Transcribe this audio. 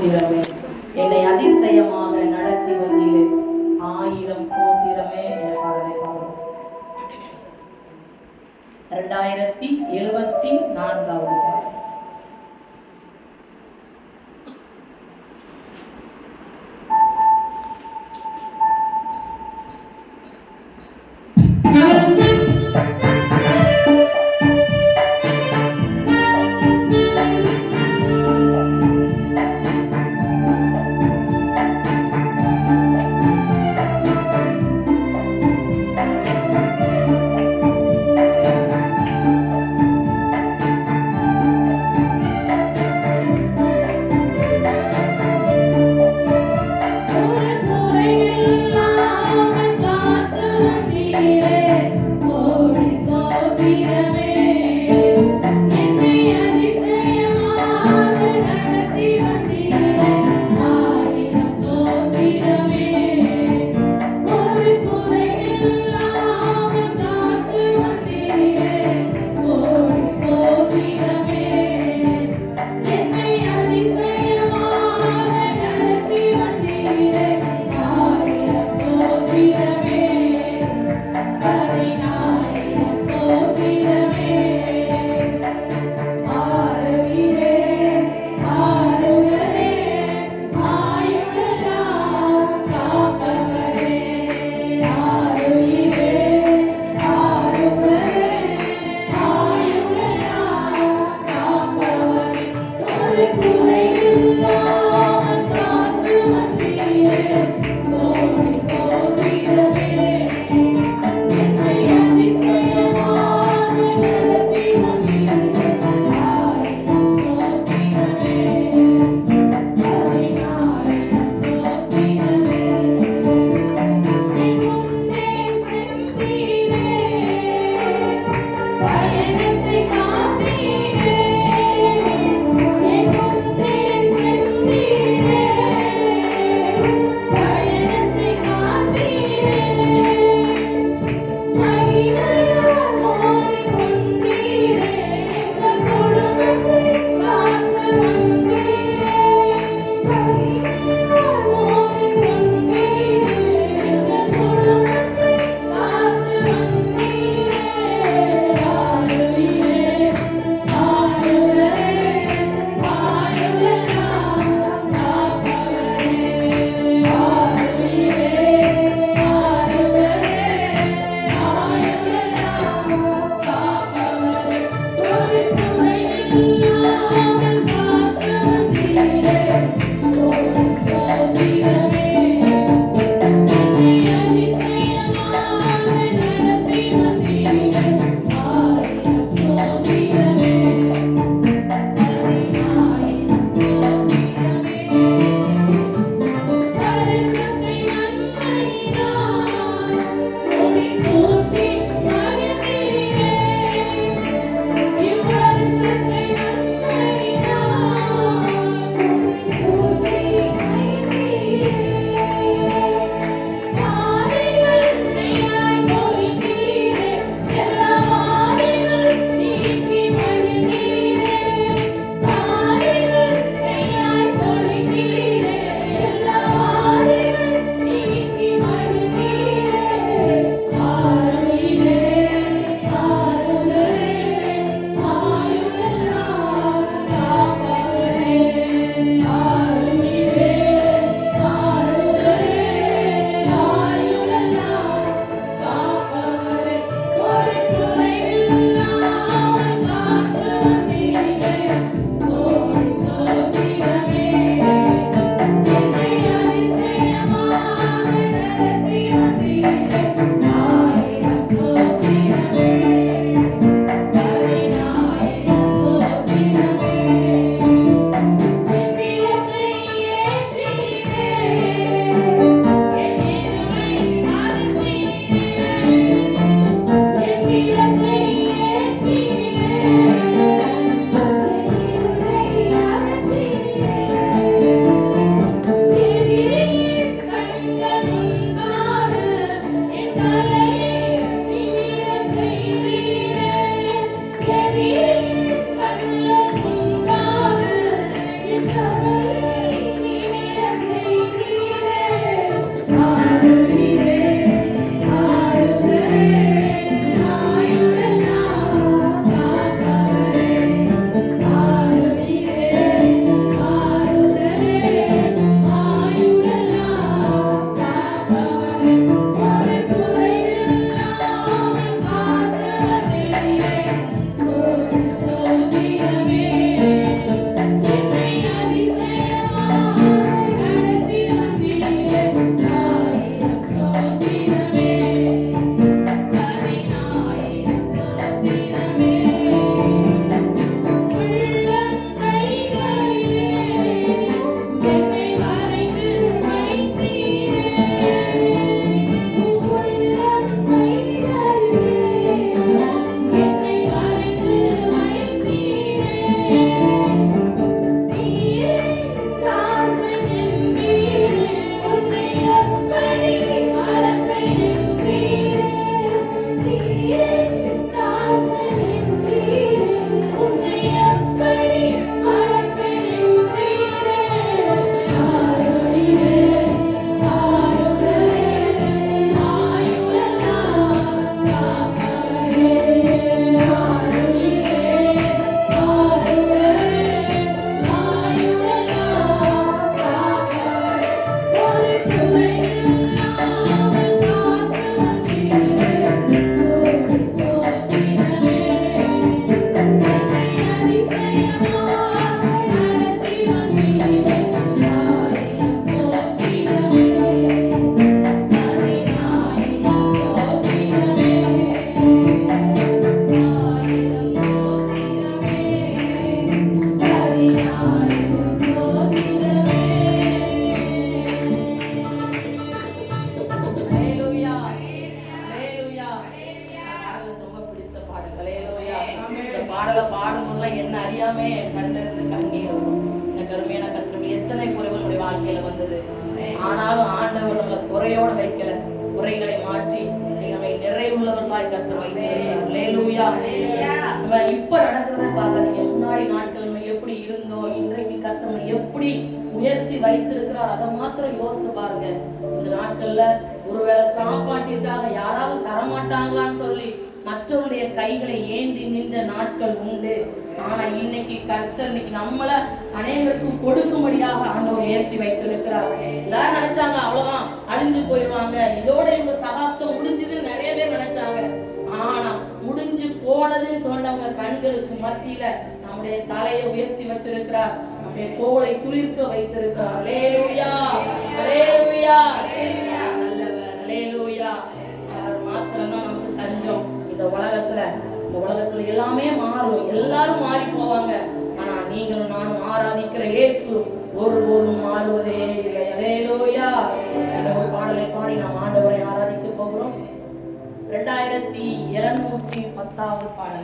ஸ்தோத்திரமே. என்னை அதிசயமாக நடத்தி வந்தீரே, 1000 ஸ்தோத்திரமே என்ற பாடலை பாடுவோம். 2074வது பாடல். ஆனாலும் ஆண்டவர் நம்மளை குறையோட வைக்கல, குறைகளை மாற்றி நம்மை நிறைவுள்ளவர்களாய் கர்த்தர் வைத்திருக்கிறார். அல்லேலூயா. நம்ம இப்ப நடக்கிறத பார்க்காதீங்க. முன்னாடி நாட்கள் நம்ம எப்படி இருந்தோம், இன்றைக்கு கர்த்தர் நம்மை எப்படி உயர்த்தி வைத்திருக்கிறார், அதை மாத்திரம் யோசித்து பாருங்க. இந்த நாட்கள்ல ஒருவேளை சாப்பாட்டிற்காக யாராவது தரமாட்டாங்களான்னு சொல்லி மற்றவருடைய கைகளை ஏந்தி நின்ற நாட்கள் உண்டு. ஆனா இன்னைக்கு கர்த்தர் இன்னைக்கு நம்மள அனைவருக்கும் கொடுக்கும்படியாக ஆண்டவர் உயர்த்தி வைத்திருக்கிறார். எல்லாரும் நினைச்சாங்க அவ்வளவுதான் அழிஞ்சு போயிடுவாங்க, இதோட இவங்க சகாப்தம் முடிஞ்சதுன்னு நிறைய பேர் நினைச்சாங்க. ஆனா முடிஞ்சு போனதுன்னு சொன்னவங்க கண்களுக்கு மத்தியில நம்முடைய தலையை உயர்த்தி வச்சிருக்கிறார், நம்முடைய தோளை குளிர்க்க வைத்திருக்கிறார். அல்லேலூயா, அல்லேலூயா. நல்லவர், அல்லேலூயா. அவர் மாத்திரம்தான் நமக்கு தஞ்சம். இந்த உலகத்துல எல்லாமே மாறும், எல்லாரும் மாறி போவாங்க. ஆனா நீங்களும் நானும் ஆராதிக்கிற இயேசு ஒருபோதும் மாறுவதே இல்லை. அல்லேலூயா. இந்த ஒரு பாடலை பாடி நாம் ஆண்டவரை ஆராதிக்க போகிறோம். 2210 பாடல்.